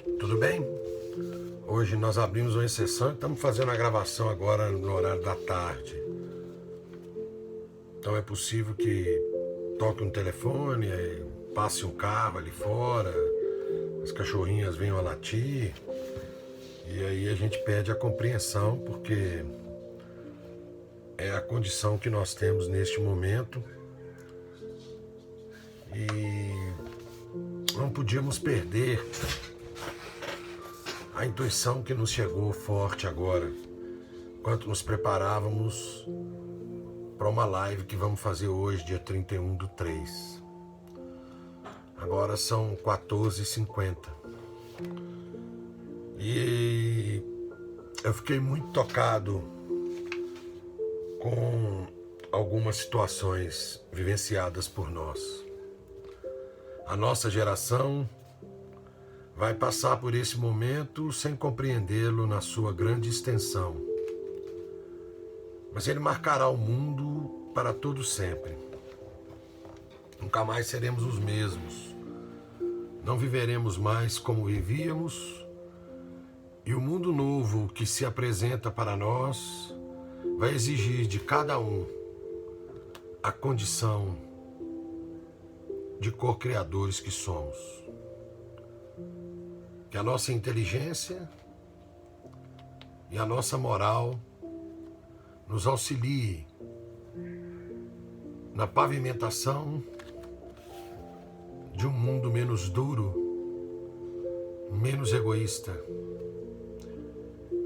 Tudo bem? Hoje nós abrimos uma exceção e estamos fazendo a gravação agora no horário da tarde. Então é possível que toque um telefone, passe um carro ali fora, as cachorrinhas venham a latir. E aí a gente pede a compreensão, porque é a condição que nós temos neste momento. E não podíamos perder a intuição que nos chegou forte agora, enquanto nos preparávamos para uma live que vamos fazer hoje, dia 31/3. Agora são 14h50. E eu fiquei muito tocado com algumas situações vivenciadas por nós. A nossa geração vai passar por esse momento sem compreendê-lo na sua grande extensão. Mas ele marcará o mundo para todo sempre. Nunca mais seremos os mesmos. Não viveremos mais como vivíamos. E o mundo novo que se apresenta para nós vai exigir de cada um a condição de co-criadores que somos. Que a nossa inteligência e a nossa moral nos auxilie na pavimentação de um mundo menos duro, menos egoísta,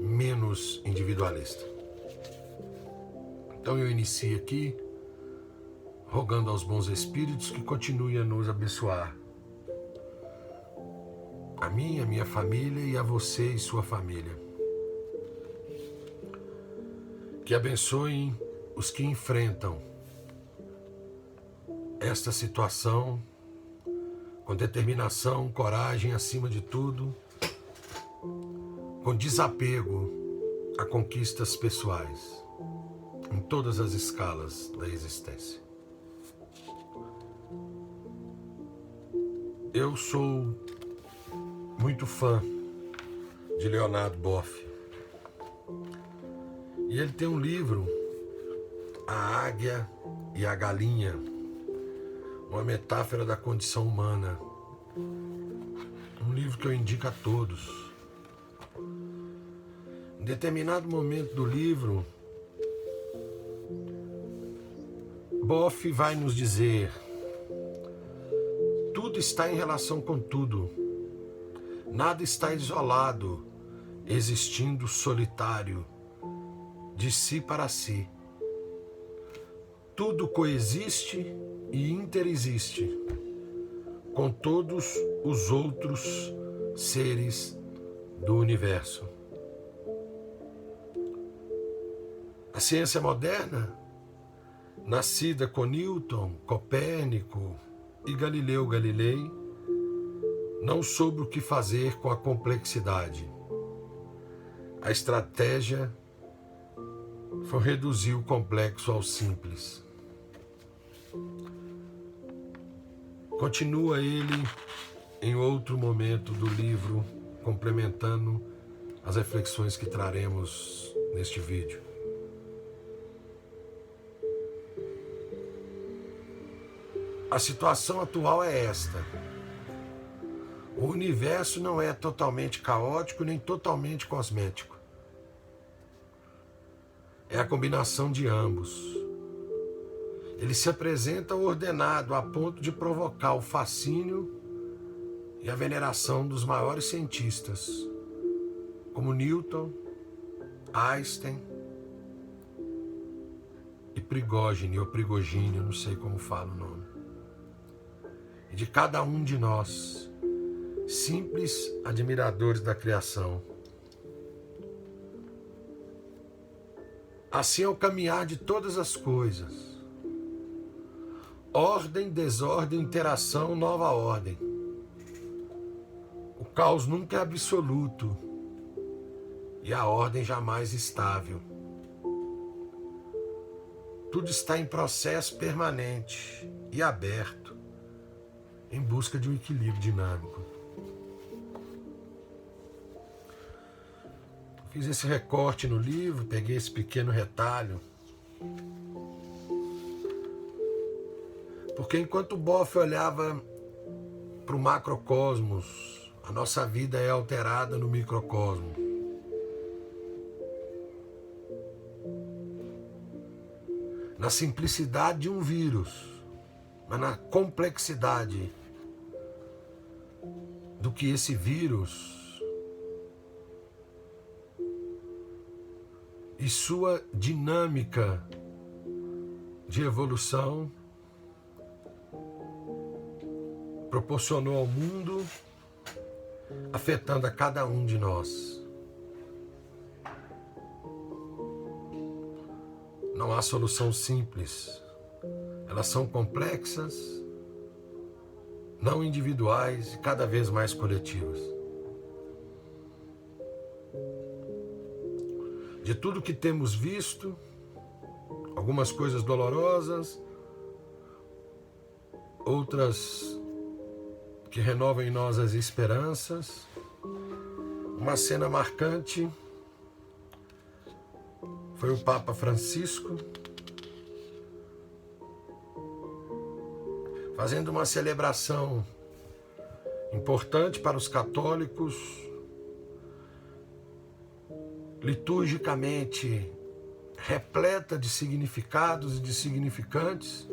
menos individualista. Então eu inicio aqui rogando aos bons espíritos que continuem a nos abençoar. A mim, a minha família e a você e sua família. Que abençoem os que enfrentam esta situação com determinação, coragem acima de tudo, com desapego a conquistas pessoais, em todas as escalas da existência. Eu sou muito fã de Leonardo Boff. E ele tem um livro, A Águia e a Galinha, uma metáfora da condição humana. Um livro que eu indico a todos. Em determinado momento do livro, Boff vai nos dizer: tudo está em relação com tudo. Nada está isolado, existindo solitário, de si para si. Tudo coexiste e interexiste com todos os outros seres do universo. A ciência moderna, nascida com Newton, Copérnico e Galileu Galilei, não soube o que fazer com a complexidade. A estratégia foi reduzir o complexo ao simples. Continua ele em outro momento do livro, complementando as reflexões que traremos neste vídeo. A situação atual é esta. O universo não é totalmente caótico nem totalmente cosmético. É a combinação de ambos. Ele se apresenta ordenado a ponto de provocar o fascínio e a veneração dos maiores cientistas, como Newton, Einstein e Prigogine, ou Prigogine, eu não sei como fala o nome. E de cada um de nós, simples admiradores da criação. Assim é o caminhar de todas as coisas. Ordem, desordem, interação, nova ordem. O caos nunca é absoluto e a ordem jamais estável. Tudo está em processo permanente e aberto, em busca de um equilíbrio dinâmico. Fiz esse recorte no livro, peguei esse pequeno retalho. Porque enquanto Boff olhava para o macrocosmos, a nossa vida é alterada no microcosmo. Na simplicidade de um vírus, mas na complexidade do que esse vírus e sua dinâmica de evolução proporcionou ao mundo, afetando a cada um de nós. Não há solução simples. Elas são complexas, não individuais e cada vez mais coletivas. De tudo que temos visto, algumas coisas dolorosas, outras que renovam em nós as esperanças. Uma cena marcante foi o Papa Francisco fazendo uma celebração importante para os católicos, liturgicamente repleta de significados e de significantes,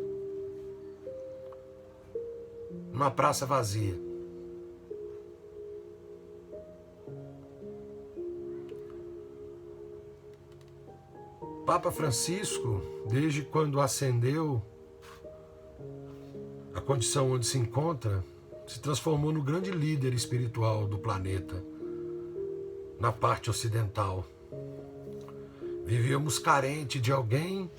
numa praça vazia. Papa Francisco, desde quando ascendeu a condição onde se encontra, se transformou no grande líder espiritual do planeta, na parte ocidental. Vivíamos carente de alguém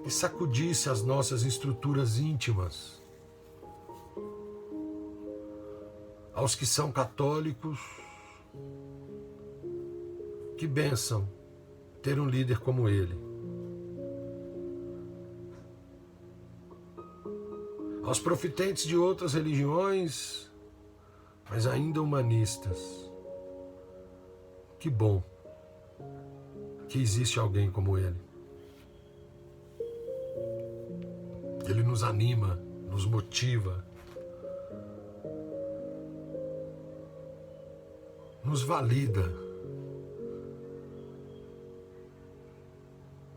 que sacudisse as nossas estruturas íntimas. Aos que são católicos, que bênção ter um líder como ele. Aos profitentes de outras religiões, mas ainda humanistas, que bom que existe alguém como ele. Ele nos anima, nos motiva, nos valida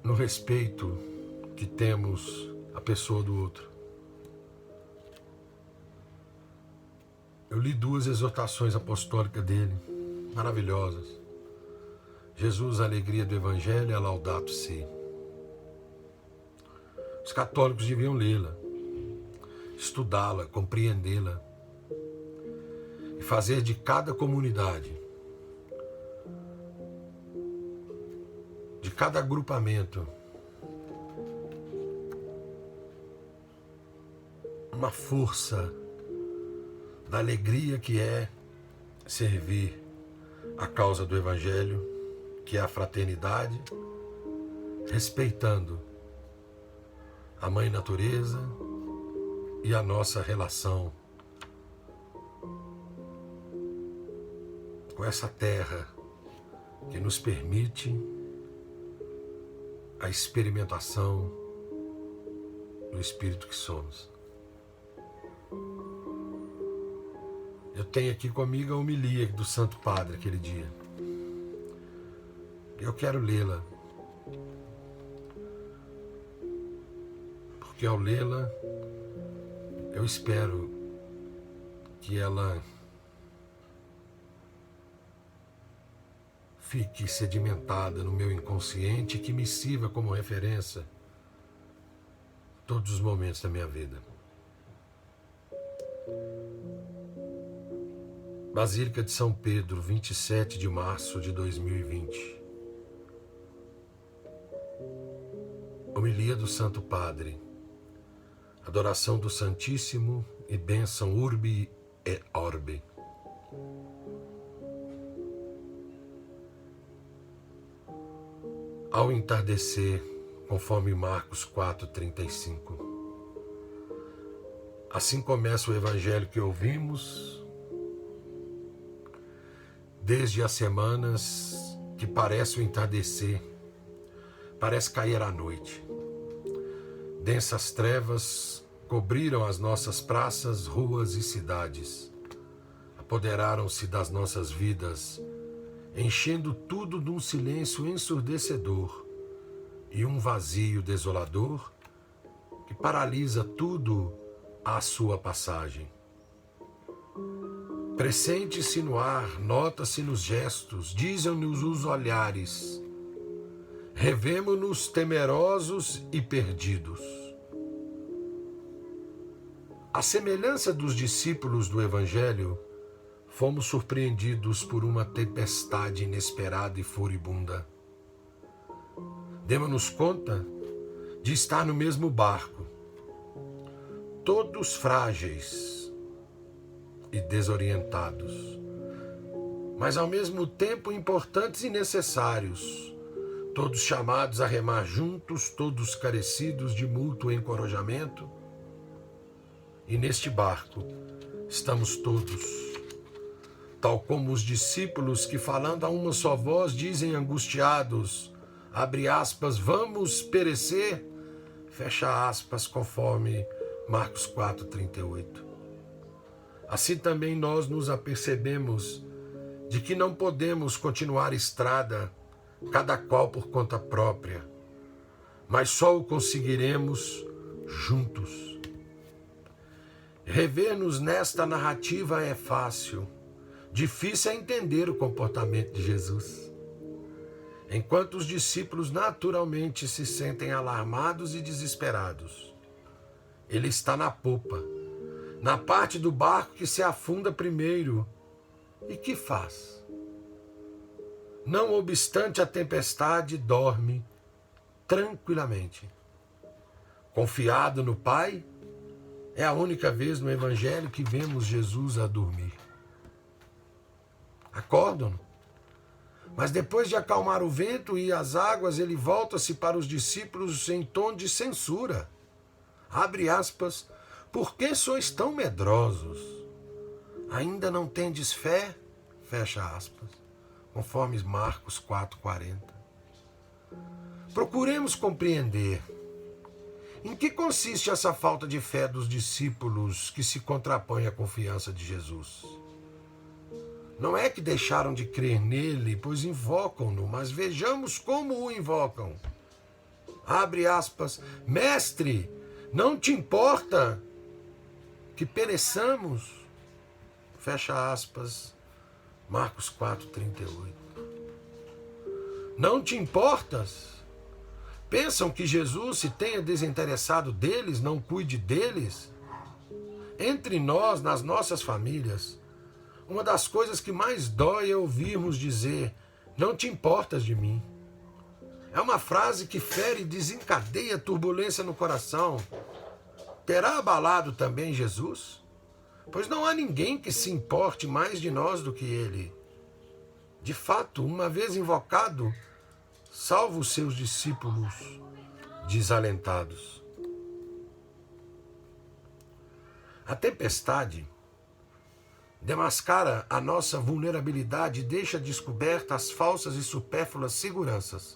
no respeito que temos à pessoa do outro. Eu li 2 exortações apostólicas dele, maravilhosas. Jesus, a alegria do Evangelho, e a Laudato Si. Os católicos deviam lê-la, estudá-la, compreendê-la e fazer de cada comunidade, de cada agrupamento, uma força da alegria que é servir a causa do Evangelho, que é a fraternidade, respeitando a Mãe Natureza e a nossa relação com essa terra que nos permite a experimentação do Espírito que somos. Eu tenho aqui comigo a homilia do Santo Padre aquele dia. Eu quero lê-la, porque ao lê-la, eu espero que ela fique sedimentada no meu inconsciente e que me sirva como referência em todos os momentos da minha vida. Basílica de São Pedro, 27 de março de 2020. Homilia do Santo Padre. Adoração do Santíssimo e bênção Urbi et Orbi. Ao entardecer, conforme Marcos 4,35. Assim começa o Evangelho que ouvimos desde as semanas que parece o entardecer, parece cair a noite. Densas trevas cobriram as nossas praças, ruas e cidades. Apoderaram-se das nossas vidas, enchendo tudo de um silêncio ensurdecedor e um vazio desolador que paralisa tudo à sua passagem. Pressente-se no ar, nota-se nos gestos, dizem-nos os olhares. Revemo-nos temerosos e perdidos. À semelhança dos discípulos do Evangelho, fomos surpreendidos por uma tempestade inesperada e furibunda. Demos-nos conta de estar no mesmo barco, todos frágeis e desorientados, mas ao mesmo tempo importantes e necessários, todos chamados a remar juntos, todos carecidos de mútuo encorajamento. E neste barco estamos todos, tal como os discípulos que, falando a uma só voz, dizem angustiados, abre aspas, vamos perecer, fecha aspas, conforme Marcos 4:38. Assim também nós nos apercebemos de que não podemos continuar estrada, cada qual por conta própria, mas só o conseguiremos juntos. Rever-nos nesta narrativa é fácil, difícil é entender o comportamento de Jesus. Enquanto os discípulos naturalmente se sentem alarmados e desesperados, ele está na popa, na parte do barco que se afunda primeiro. E que faz? Não obstante a tempestade, dorme tranquilamente. Confiado no Pai, é a única vez no Evangelho que vemos Jesus a dormir. Acordam, mas depois de acalmar o vento e as águas, ele volta-se para os discípulos em tom de censura. Abre aspas, por que sois tão medrosos? Ainda não tendes fé? Fecha aspas, conforme Marcos 4:40. Procuremos compreender em que consiste essa falta de fé dos discípulos que se contrapõe à confiança de Jesus. Não é que deixaram de crer nele, pois invocam-no, mas vejamos como o invocam. Abre aspas, mestre, não te importa que pereçamos? Fecha aspas, Marcos 4:38. Não te importas? Pensam que Jesus se tenha desinteressado deles, não cuide deles? Entre nós, nas nossas famílias, uma das coisas que mais dói é ouvirmos dizer, não te importas de mim. É uma frase que fere e desencadeia turbulência no coração. Terá abalado também Jesus? Pois não há ninguém que se importe mais de nós do que ele. De fato, uma vez invocado, salva os seus discípulos desalentados. A tempestade demascara a nossa vulnerabilidade e deixa descoberta as falsas e supérfluas seguranças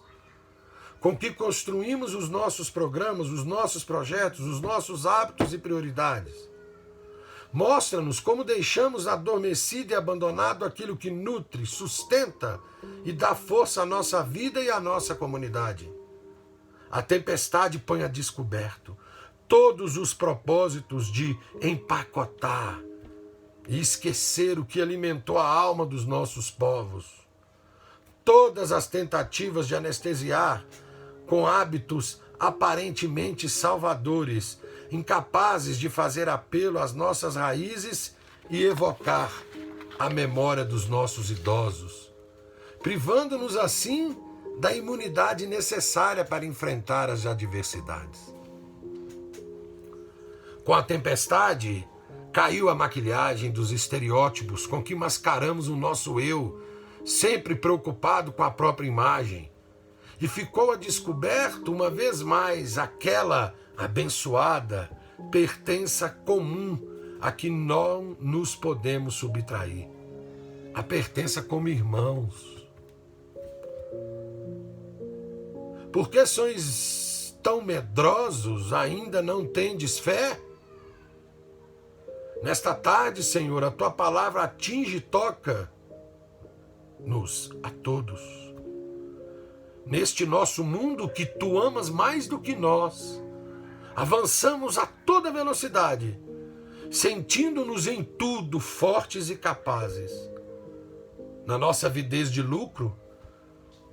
com que construímos os nossos programas, os nossos projetos, os nossos hábitos e prioridades. Mostra-nos como deixamos adormecido e abandonado aquilo que nutre, sustenta e dá força à nossa vida e à nossa comunidade. A tempestade põe a descoberto todos os propósitos de empacotar e esquecer o que alimentou a alma dos nossos povos. Todas as tentativas de anestesiar com hábitos aparentemente salvadores, incapazes de fazer apelo às nossas raízes e evocar a memória dos nossos idosos, privando-nos assim da imunidade necessária para enfrentar as adversidades. Com a tempestade, caiu a maquilhagem dos estereótipos com que mascaramos o nosso eu, sempre preocupado com a própria imagem, e ficou a descoberto uma vez mais aquela abençoada pertença comum a que não nos podemos subtrair, a pertença como irmãos. Por que sois tão medrosos? Ainda não tendes fé? Nesta tarde, Senhor, a tua palavra atinge e toca-nos a todos. Neste nosso mundo que tu amas mais do que nós, avançamos a toda velocidade, sentindo-nos em tudo fortes e capazes. Na nossa avidez de lucro,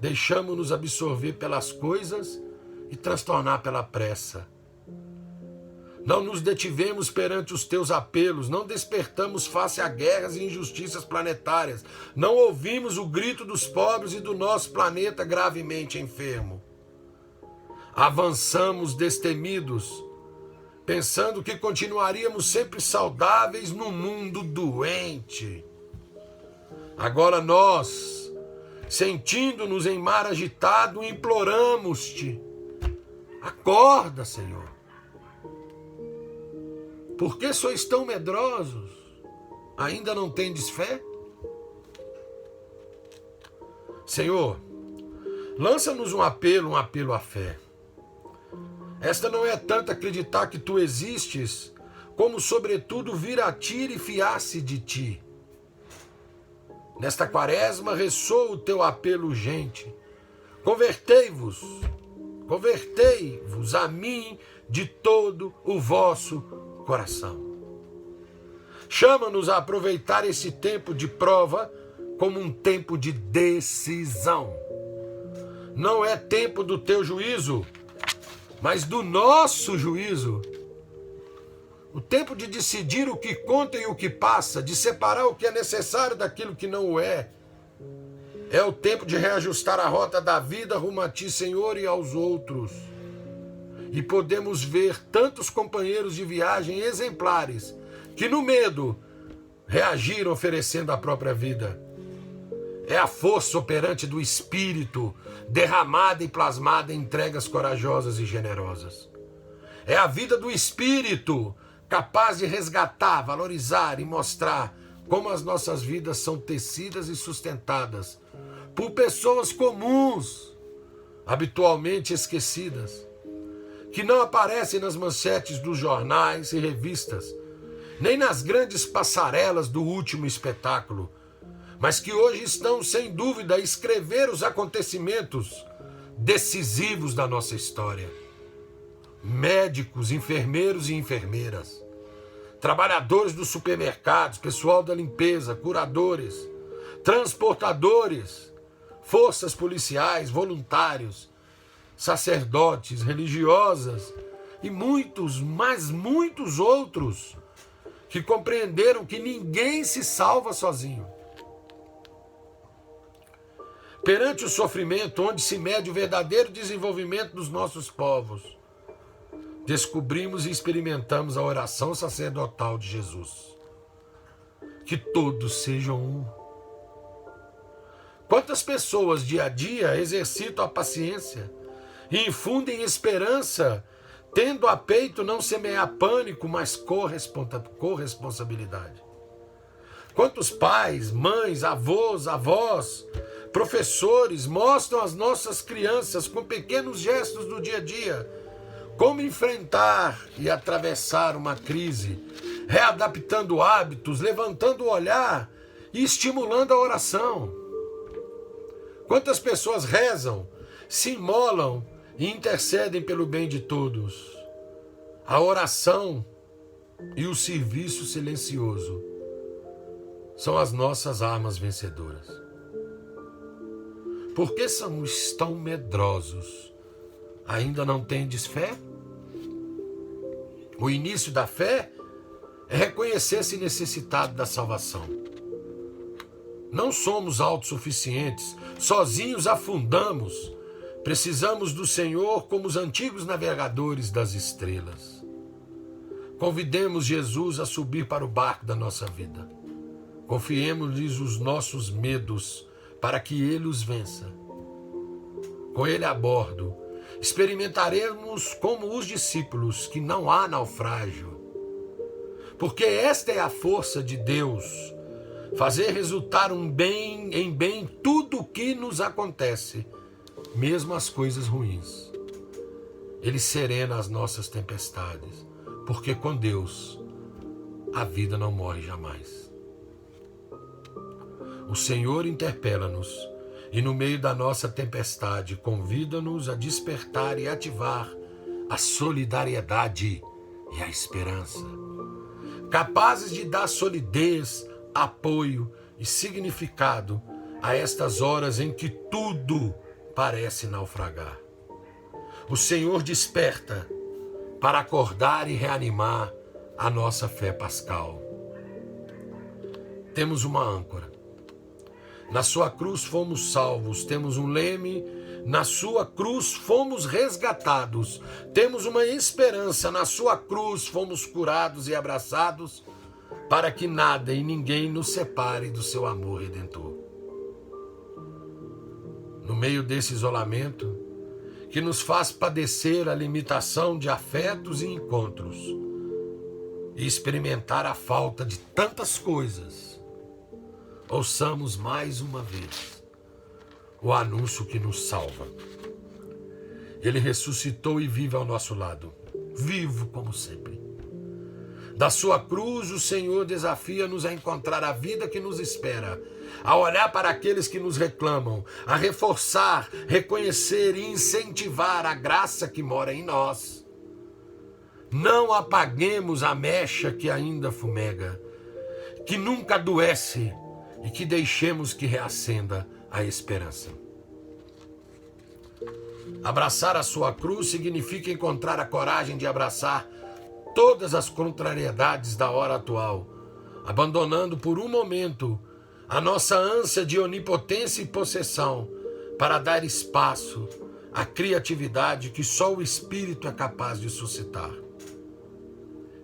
deixamos-nos absorver pelas coisas e transtornar pela pressa. Não nos detivemos perante os teus apelos, não despertamos face a guerras e injustiças planetárias, não ouvimos o grito dos pobres e do nosso planeta gravemente enfermo. Avançamos destemidos, pensando que continuaríamos sempre saudáveis no mundo doente. Agora nós, sentindo-nos em mar agitado, imploramos-te. Acorda, Senhor. Por que sois tão medrosos? Ainda não tendes fé? Senhor, lança-nos um apelo à fé. Esta não é tanto acreditar que tu existes, como sobretudo vir a ti e fiar-se de ti. Nesta quaresma ressoa o teu apelo urgente. Convertei-vos a mim de todo o vosso coração. Chama-nos a aproveitar esse tempo de prova como um tempo de decisão. Não é tempo do teu juízo, mas do nosso juízo. O tempo de decidir o que conta e o que passa, de separar o que é necessário daquilo que não o é. É o tempo de reajustar a rota da vida rumo a ti, Senhor, e aos outros. E podemos ver tantos companheiros de viagem exemplares que no medo reagiram oferecendo a própria vida. É a força operante do Espírito derramada e plasmada em entregas corajosas e generosas. É a vida do Espírito capaz de resgatar, valorizar e mostrar como as nossas vidas são tecidas e sustentadas por pessoas comuns, habitualmente esquecidas, que não aparecem nas manchetes dos jornais e revistas, nem nas grandes passarelas do último espetáculo, mas que hoje estão, sem dúvida, a escrever os acontecimentos decisivos da nossa história. Médicos, enfermeiros e enfermeiras, trabalhadores dos supermercados, pessoal da limpeza, curadores, transportadores, forças policiais, voluntários, sacerdotes, religiosas e muitos, mas muitos outros que compreenderam que ninguém se salva sozinho. Perante o sofrimento, onde se mede o verdadeiro desenvolvimento dos nossos povos, descobrimos e experimentamos a oração sacerdotal de Jesus. Que todos sejam um. Quantas pessoas dia a dia exercitam a paciência e infundem esperança, tendo a peito não semear pânico, mas corresponsabilidade. Quantos pais, mães, avós, professores mostram às nossas crianças com pequenos gestos do dia a dia como enfrentar e atravessar uma crise, readaptando hábitos, levantando o olhar e estimulando a oração. Quantas pessoas rezam, se imolam e intercedem pelo bem de todos. A oração e o serviço silencioso são as nossas armas vencedoras. Por que somos tão medrosos? Ainda não tendes fé? O início da fé é reconhecer-se necessitado da salvação. Não somos autossuficientes, sozinhos afundamos. Precisamos do Senhor como os antigos navegadores das estrelas. Convidemos Jesus a subir para o barco da nossa vida. Confiemos-lhes os nossos medos para que Ele os vença. Com Ele a bordo, experimentaremos como os discípulos que não há naufrágio. Porque esta é a força de Deus, fazer resultar em bem tudo o que nos acontece, mesmo as coisas ruins. Ele serena as nossas tempestades, porque com Deus a vida não morre jamais. O Senhor interpela-nos e no meio da nossa tempestade convida-nos a despertar e ativar a solidariedade e a esperança, capazes de dar solidez, apoio e significado a estas horas em que tudo parece naufragar. O Senhor desperta para acordar e reanimar a nossa fé pascal. Temos uma âncora. Na sua cruz fomos salvos, temos um leme, na sua cruz fomos resgatados, temos uma esperança, na sua cruz fomos curados e abraçados, para que nada e ninguém nos separe do seu amor redentor. No meio desse isolamento, que nos faz padecer a limitação de afetos e encontros, e experimentar a falta de tantas coisas, ouçamos mais uma vez o anúncio que nos salva. Ele ressuscitou e vive ao nosso lado, vivo como sempre. Da sua cruz, o Senhor desafia-nos a encontrar a vida que nos espera, a olhar para aqueles que nos reclamam, a reforçar, reconhecer e incentivar a graça que mora em nós. Não apaguemos a mecha que ainda fumega, que nunca adoece, e que deixemos que reacenda a esperança. Abraçar a sua cruz significa encontrar a coragem de abraçar todas as contrariedades da hora atual, abandonando por um momento a nossa ânsia de onipotência e possessão para dar espaço à criatividade que só o Espírito é capaz de suscitar.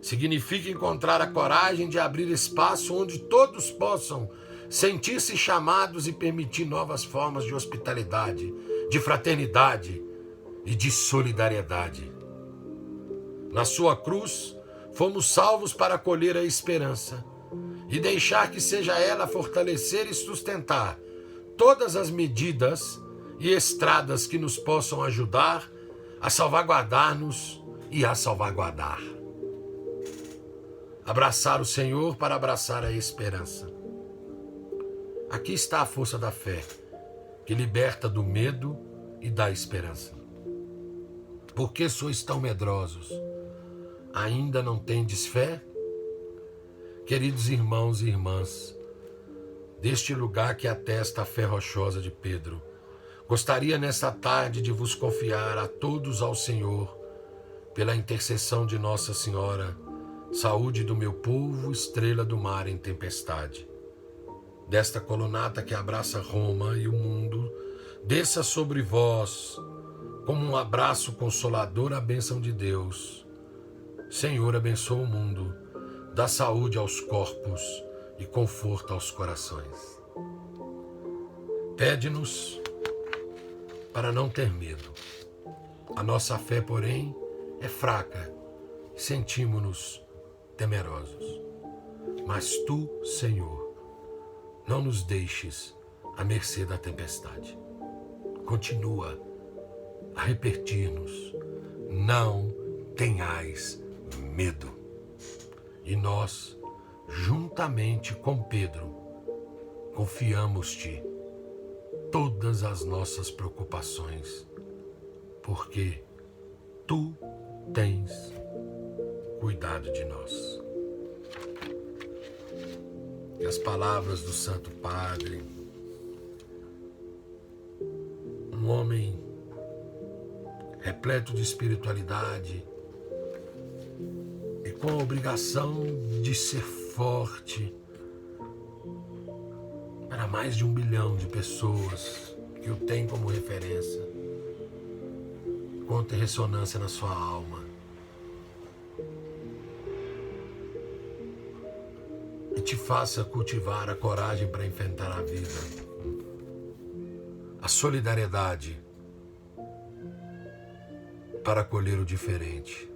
Significa encontrar a coragem de abrir espaço onde todos possam sentir-se chamados e permitir novas formas de hospitalidade, de fraternidade e de solidariedade. Na sua cruz, fomos salvos para acolher a esperança e deixar que seja ela fortalecer e sustentar todas as medidas e estradas que nos possam ajudar a salvaguardar-nos e a salvaguardar. Abraçar o Senhor para abraçar a esperança. Aqui está a força da fé, que liberta do medo e da esperança. Por que sois tão medrosos? Ainda não tendes fé? Queridos irmãos e irmãs, deste lugar que atesta a fé rochosa de Pedro, gostaria nesta tarde de vos confiar a todos ao Senhor, pela intercessão de Nossa Senhora, saúde do meu povo, estrela do mar em tempestade. Desta colunata que abraça Roma e o mundo, desça sobre vós, como um abraço consolador, a bênção de Deus. Senhor, abençoa o mundo, dá saúde aos corpos e conforto aos corações. Pede-nos para não ter medo. A nossa fé, porém, é fraca, sentimos-nos temerosos. Mas tu, Senhor, não nos deixes à mercê da tempestade. Continua a repetir-nos: não tenhais medo. E nós, juntamente com Pedro, confiamos-te todas as nossas preocupações, porque tu tens cuidado de nós. E as palavras do Santo Padre, um homem repleto de espiritualidade e com a obrigação de ser forte para mais de 1 bilhão de pessoas que o têm como referência, conta ressonância na sua alma. E te faça cultivar a coragem para enfrentar a vida, a solidariedade para acolher o diferente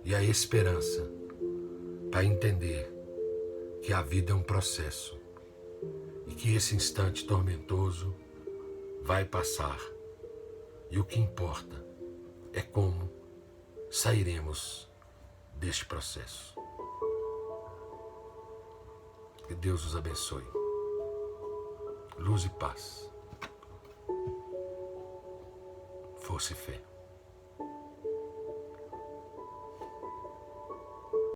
e a esperança para entender que a vida é um processo e que esse instante tormentoso vai passar. E o que importa é como sairemos deste processo. Que Deus os abençoe. Luz e paz. Força e fé.